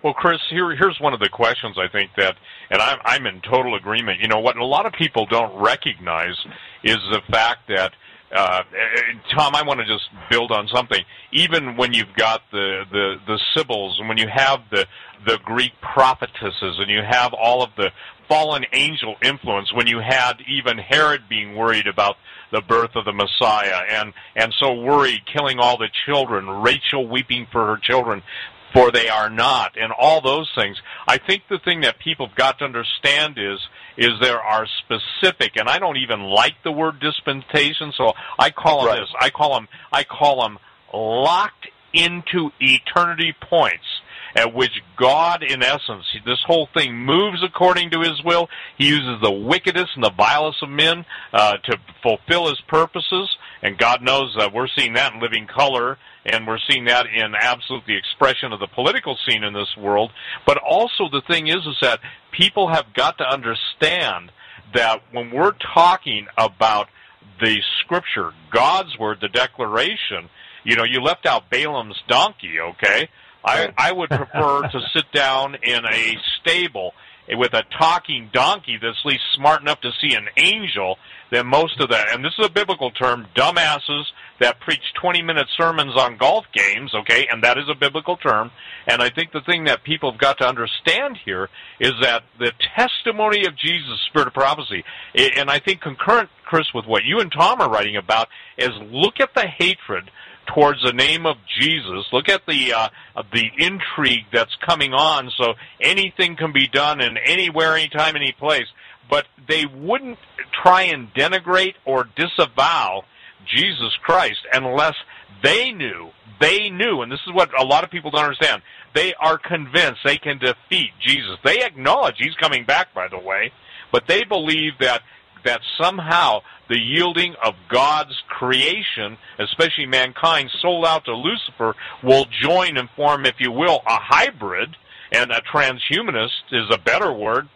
Well, Chris, here's one of the questions I think that, and I'm in total agreement. You know, what a lot of people don't recognize is the fact that, Tom, I want to just build on something. Even when you've got the Sibyls, and when you have the Greek prophetesses, and you have all of the fallen angel influence, when you had even Herod being worried about the birth of the Messiah, and so worried, killing all the children, Rachel weeping for her children, for they are not, and all those things. I think the thing that people have got to understand is there are specific, and I don't even like the word dispensation, so I call them this. I call them locked into eternity points at which God, in essence, this whole thing moves according to His will. He uses the wickedest and the vilest of men to fulfill His purposes, and God knows that we're seeing that in living color, and we're seeing that in absolute the expression of the political scene in this world. But also the thing is that people have got to understand that when we're talking about the Scripture, God's Word, the declaration, you know, you left out Balaam's donkey, okay? I would prefer to sit down in a stable with a talking donkey that's at least smart enough to see an angel than most of that, and this is a biblical term, dumbasses that preach 20-minute sermons on golf games, okay, and that is a biblical term. And I think the thing that people have got to understand here is that the testimony of Jesus, Spirit of Prophecy, and I think concurrent, Chris, with what you and Tom are writing about, is look at the hatred towards the name of Jesus. Look at the intrigue that's coming on, so anything can be done and anywhere, anytime, any place. But they wouldn't try and denigrate or disavow Jesus Christ unless they knew, and this is what a lot of people don't understand, they are convinced they can defeat Jesus. They acknowledge He's coming back, by the way, but they believe that somehow the yielding of God's creation, especially mankind, sold out to Lucifer, will join and form, if you will, a hybrid, and a transhumanist is a better word,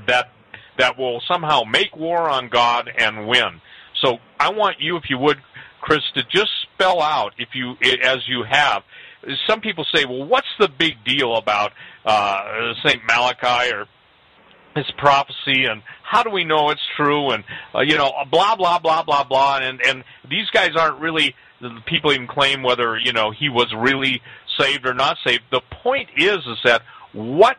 that will somehow make war on God and win. So I want you, if you would, Chris, to just spell out, as you have. Some people say, well, what's the big deal about St. Malachi or his prophecy, and how do we know it's true, and blah blah blah blah blah, and these guys aren't really, the people even claim whether he was really saved or not saved. The point is that what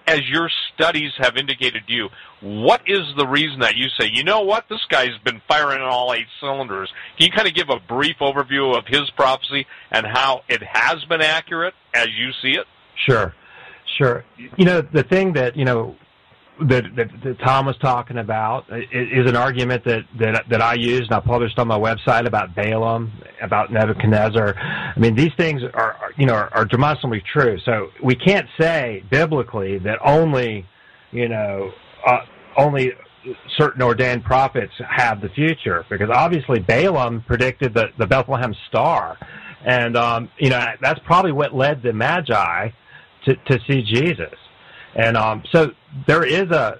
as your studies have indicated to you, what is the reason that you say, you know what, this guy's been firing on all 8 cylinders? Can you kind of give a brief overview of his prophecy and how it has been accurate as you see it? Sure. The thing that that Tom was talking about is an argument that I used and I published on my website about Balaam, about Nebuchadnezzar. I mean, these things are demonstrably true. So we can't say biblically that only certain ordained prophets have the future, because obviously Balaam predicted the Bethlehem star, and that's probably what led the Magi to see Jesus. And so there is a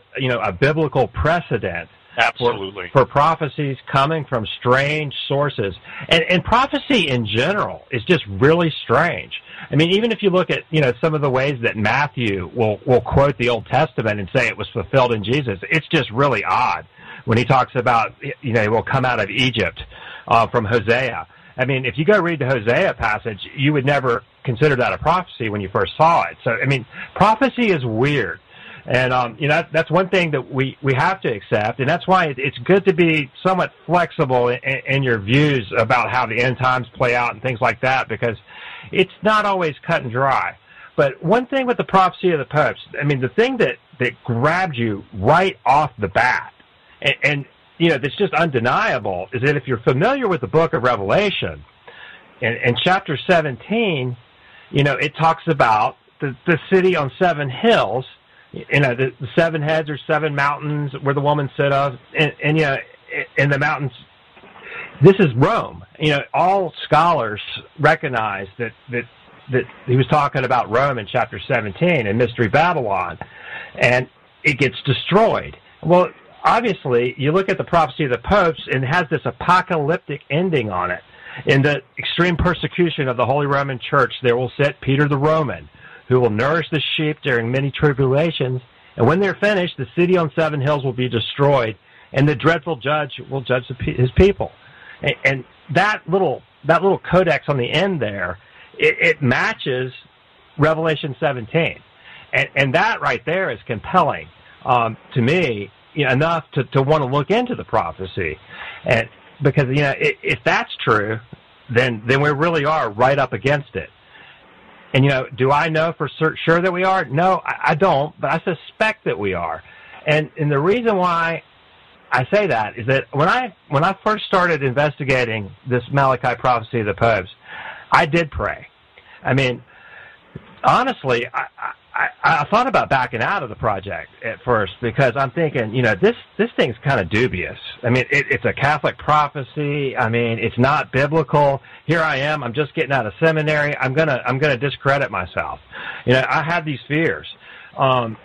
biblical precedent absolutely for prophecies coming from strange sources, and prophecy in general is just really strange. I mean, even if you look at some of the ways that Matthew will quote the Old Testament and say it was fulfilled in Jesus, it's just really odd when he talks about he will come out of Egypt from Hosea. I mean, if you go read the Hosea passage, you would never consider that a prophecy when you first saw it. So, I mean, prophecy is weird. And, that's one thing that we have to accept. And that's why it's good to be somewhat flexible in your views about how the end times play out and things like that, because it's not always cut and dry. But one thing with the prophecy of the popes, I mean, the thing that grabbed you right off the bat, and that's just undeniable, is that if you're familiar with the book of Revelation, in chapter 17, it talks about the city on 7 hills, the 7 heads or 7 mountains where the woman sit of, and in the mountains, this is Rome. All scholars recognize that he was talking about Rome in chapter 17 and Mystery Babylon, and it gets destroyed. Well, obviously, you look at the prophecy of the popes, and it has this apocalyptic ending on it. In the extreme persecution of the Holy Roman Church, there will sit Peter the Roman, who will nourish the sheep during many tribulations. And when they're finished, the city on 7 hills will be destroyed, and the dreadful judge will judge his people. And that little codex on the end there, it matches Revelation 17. And that right there is compelling to me, enough to want to look into the prophecy. And because, if that's true, then we really are right up against it. And, do I know for sure that we are? No, I don't, but I suspect that we are. And the reason why I say that is that when I first started investigating this Malachi prophecy of the popes, I did pray. I mean, honestly, I thought about backing out of the project at first because I'm thinking, this thing's kind of dubious. I mean, it's a Catholic prophecy. I mean, it's not biblical. Here I am. I'm just getting out of seminary. I'm gonna discredit myself. I had these fears. And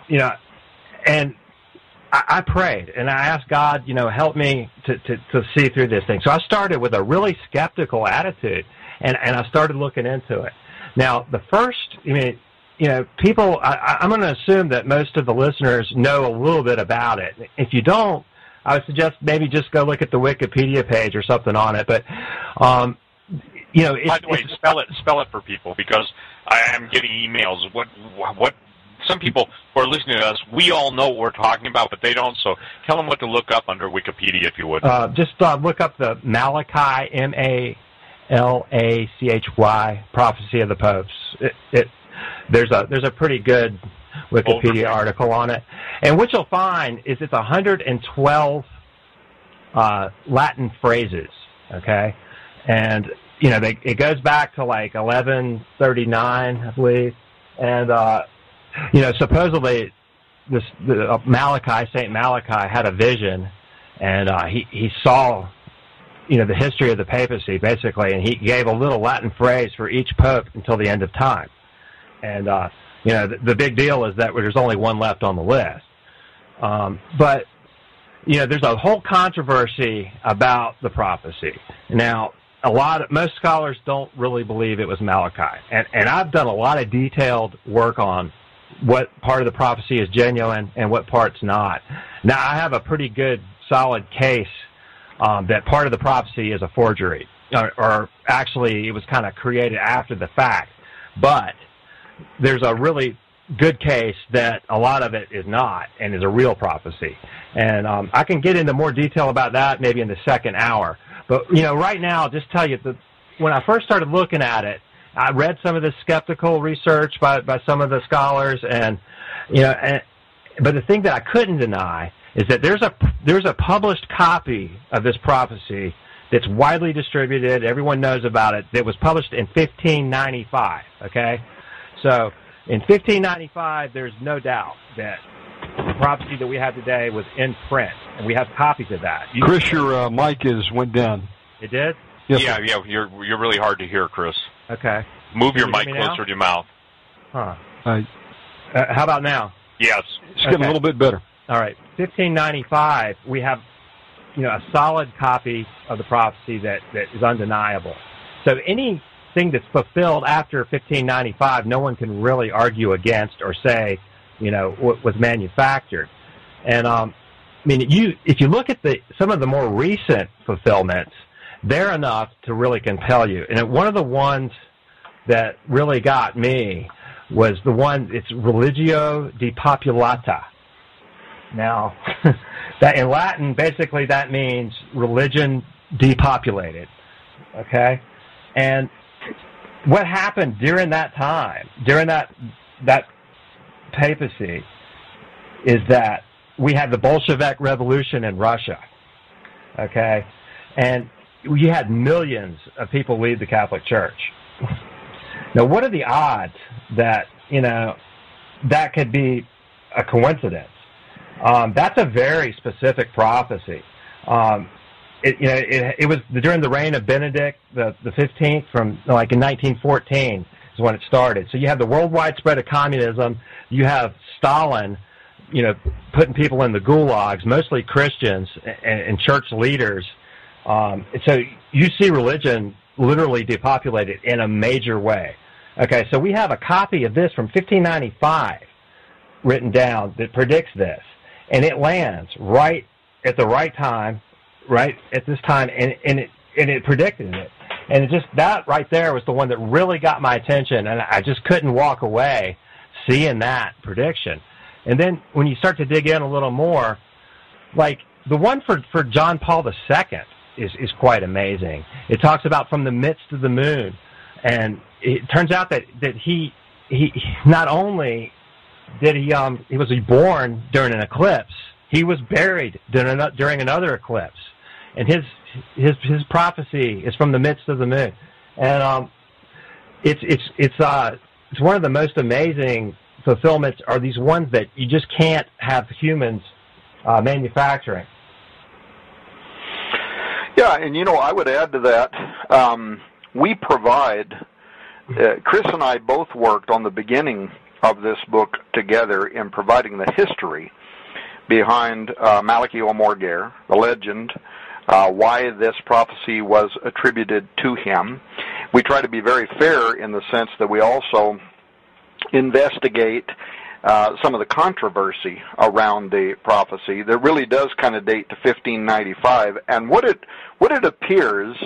I prayed and I asked God, help me to see through this thing. So I started with a really skeptical attitude, and I started looking into it. Now, the first, people, I'm going to assume that most of the listeners know a little bit about it. If you don't, I would suggest maybe just go look at the Wikipedia page or something on it. But, by the way, spell it for people, because I am getting emails. What some people who are listening to us, we all know what we're talking about, but they don't. So tell them what to look up under Wikipedia, if you would. Just look up the Malachi, M-A-L-A-C-H-Y, prophecy of the popes. There's a pretty good Wikipedia article on it, and what you'll find is it's 112 Latin phrases. Okay, and it goes back to like 1139, I believe, and supposedly Saint Malachi had a vision, and he saw the history of the papacy basically, and he gave a little Latin phrase for each pope until the end of time. And the big deal is that there's only one left on the list. But there's a whole controversy about the prophecy. Now, most scholars don't really believe it was Malachi, and I've done a lot of detailed work on what part of the prophecy is genuine and what part's not. Now, I have a pretty good, solid case that part of the prophecy is a forgery, or actually it was kind of created after the fact. But there's a really good case that a lot of it is not and is a real prophecy. And I can get into more detail about that maybe in the second hour. But, right now, I'll just tell you that when I first started looking at it, I read some of the skeptical research by some of the scholars, but the thing that I couldn't deny is that there's a published copy of this prophecy that's widely distributed. Everyone knows about it. That was published in 1595. Okay, so in 1595, there's no doubt that the prophecy that we have today was in print, and we have copies of that. Chris, your mic went down. It did? Yes, yeah. You're really hard to hear, Chris. Okay. Move your mic closer to your mouth. Huh. How about now? Yes. It's getting a little bit better. All right. 1595, we have, a solid copy of the prophecy that is undeniable. So anything that's fulfilled after 1595, no one can really argue against or say, what was manufactured. And, if you look at some of the more recent fulfillments, they're enough to really compel you. And one of the ones that really got me was the one, it's religio depopulata. Now, that in Latin, basically that means religion depopulated, okay? And what happened during that time, during that papacy, is that we had the Bolshevik Revolution in Russia, okay? And you had millions of people leave the Catholic Church. Now, what are the odds that, that could be a coincidence? That's a very specific prophecy. It was during the reign of Benedict the 15th, from like in 1914 is when it started. So you have the worldwide spread of communism. You have Stalin, putting people in the gulags, mostly Christians and church leaders. So you see religion literally depopulated in a major way. Okay, so we have a copy of this from 1595 written down that predicts this, and it lands right at the right time, right at this time, and it predicted it. And it just, that right there was the one that really got my attention, and I just couldn't walk away seeing that prediction. And then when you start to dig in a little more, like the one for John Paul II is quite amazing. It talks about from the midst of the moon, and it turns out that he not only did he was born during an eclipse, he was buried during another eclipse, and his prophecy is from the midst of the moon, and it's one of the most amazing fulfillments are these ones that you just can't have humans manufacturing. Yeah, and I would add to that, we provide, Chris and I both worked on the beginning of this book together in providing the history behind Malachi O'Morgair, the legend, why this prophecy was attributed to him. We try to be very fair in the sense that we also investigate some of the controversy around the prophecy that really does kind of date to 1595. And what it appears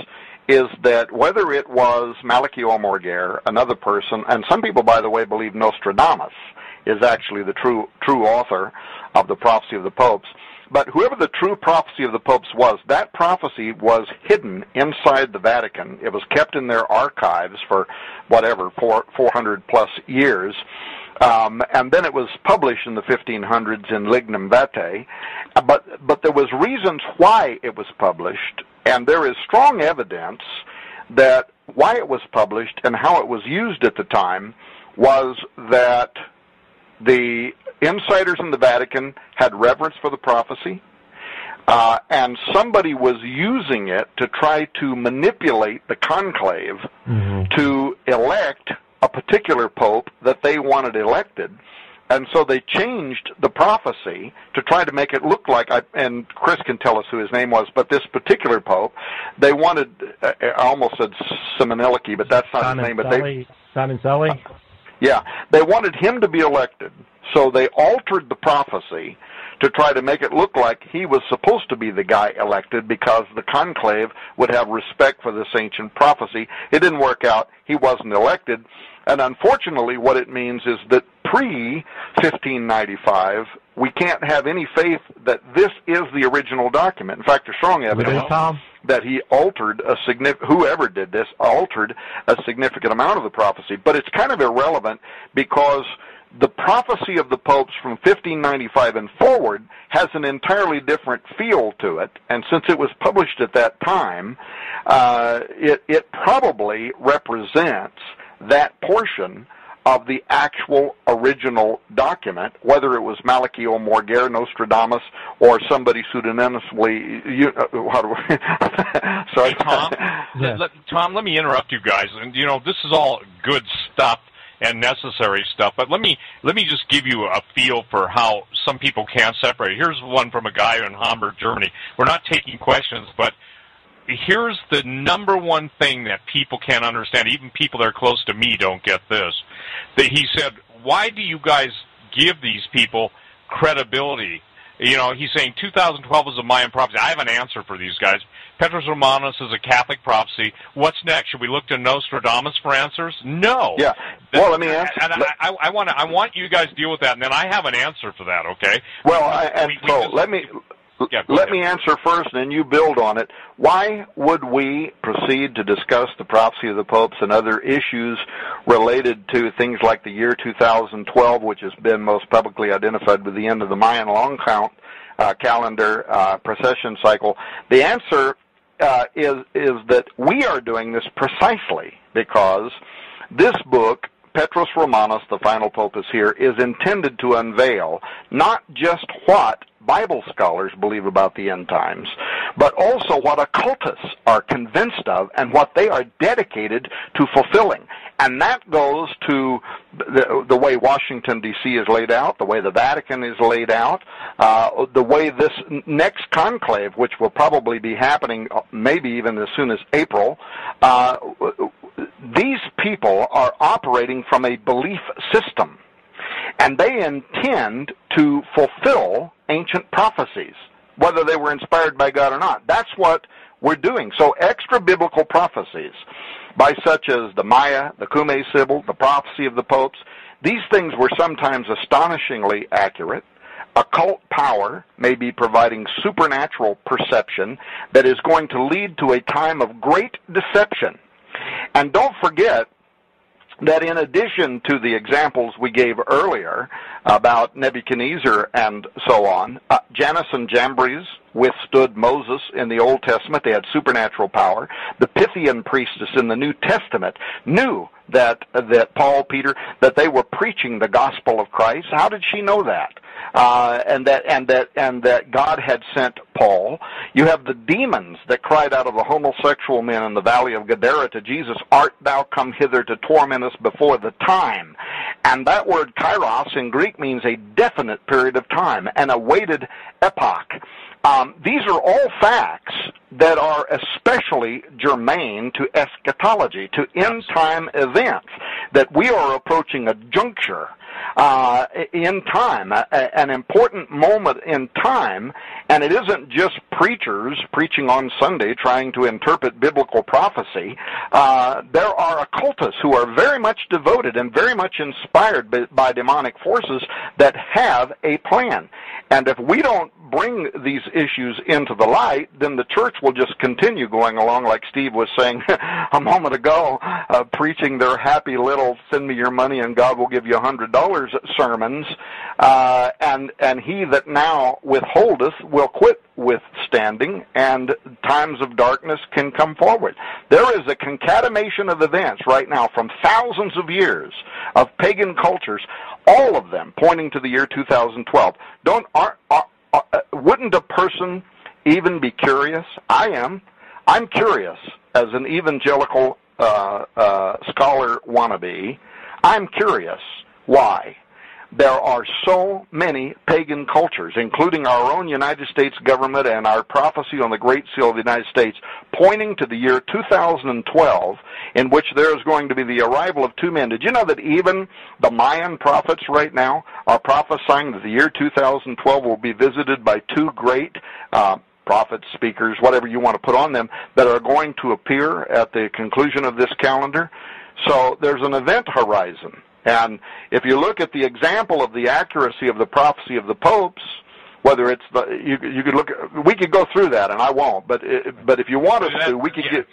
is that whether it was Malachi O'Morgair, another person, and some people, by the way, believe Nostradamus is actually the true author of the prophecy of the popes. But whoever the true prophecy of the popes was, that prophecy was hidden inside the Vatican. It was kept in their archives for, 400-plus years. And then it was published in the 1500s in Lignum Vitae. But there was reasons why it was published, and there is strong evidence that why it was published and how it was used at the time was that the insiders in the Vatican had reverence for the prophecy, and somebody was using it to try to manipulate the conclave to elect a particular pope that they wanted elected. And so they changed the prophecy to try to make it look like, and Chris can tell us who his name was, but this particular pope, they wanted, I almost said Simonelli, but that's not his name. But Simon Sully? Yeah, they wanted him to be elected, so they altered the prophecy to try to make it look like he was supposed to be the guy elected because the conclave would have respect for this ancient prophecy. It didn't work out. He wasn't elected. And unfortunately, what it means is that pre-1595, we can't have any faith that this is the original document. In fact, there's strong evidence that he altered whoever did this altered a significant amount of the prophecy. But it's kind of irrelevant because the prophecy of the popes from 1595 and forward has an entirely different feel to it, and since it was published at that time, it probably represents that portion of the actual original document, whether it was Malachi O'Morgair, Nostradamus, or somebody pseudonymously. Sorry, Tom. Tom, let me interrupt you guys. And this is all good stuff and necessary stuff, but let me just give you a feel for how some people can't separate. Here's one from a guy in Hamburg, Germany. We're not taking questions, but here's the number one thing that people can't understand. Even people that are close to me don't get this. That he said, why do you guys give these people credibility? He's saying 2012 is a Mayan prophecy. I have an answer for these guys. Petrus Romanus is a Catholic prophecy. What's next? Should we look to Nostradamus for answers? No. Yeah. Well, let me answer. And I want you guys to deal with that, and then I have an answer for that. Okay. Well, let me answer first, and then you build on it. Why would we proceed to discuss the prophecy of the popes and other issues related to things like the year 2012, which has been most publicly identified with the end of the Mayan long count calendar precession cycle? The answer is that we are doing this precisely because this book, Petrus Romanus, the final pope is here, is intended to unveil not just what Bible scholars believe about the end times, but also what occultists are convinced of and what they are dedicated to fulfilling. And that goes to the way Washington, D.C. is laid out, the way the Vatican is laid out, the way this next conclave, which will probably be happening maybe even as soon as April, these people are operating from a belief system, and they intend to fulfill ancient prophecies, whether they were inspired by God or not. That's what we're doing. So extra-biblical prophecies, by such as the Maya, the Cumae Sibyl, the prophecy of the popes, these things were sometimes astonishingly accurate. Occult power may be providing supernatural perception that is going to lead to a time of great deception. And don't forget that in addition to the examples we gave earlier about Nebuchadnezzar and so on, Jannes and Jambres withstood Moses in the Old Testament. They had supernatural power. The Pythian priestess in the New Testament knew that Paul, Peter, that they were preaching the gospel of Christ. How did she know that? And that God had sent Paul. You have the demons that cried out of the homosexual men in the valley of Gadara to Jesus, "Art thou come hither to torment us before the time?" And that word kairos in Greek means a definite period of time, an awaited epoch. These are all facts that are especially germane to eschatology, to end-time events, that we are approaching a juncture in time, an important moment in time, and it isn't just preachers preaching on Sunday trying to interpret biblical prophecy. There are occultists who are very much devoted and very much inspired by demonic forces that have a plan. And if we don't bring these issues into the light, then the church will just continue going along, like Steve was saying a moment ago, preaching their happy little "send me your money and God will give you $100" sermons, and he that now withholdeth will quit withstanding, and times of darkness can come forward. There is a concatenation of events right now from thousands of years of pagan cultures, all of them pointing to the year 2012. Wouldn't a person even be curious? I am. I'm curious as an evangelical scholar wannabe. I'm curious why there are so many pagan cultures, including our own United States government and our prophecy on the Great Seal of the United States, pointing to the year 2012, in which there is going to be the arrival of two men. Did you know that even the Mayan prophets right now are prophesying that the year 2012 will be visited by two great prophets, speakers, whatever you want to put on them, that are going to appear at the conclusion of this calendar? So there's an event horizon. And if you look at the example of the accuracy of the prophecy of the popes, whether it's you could look, we could go through that, and I won't. But if you want us to, we could get.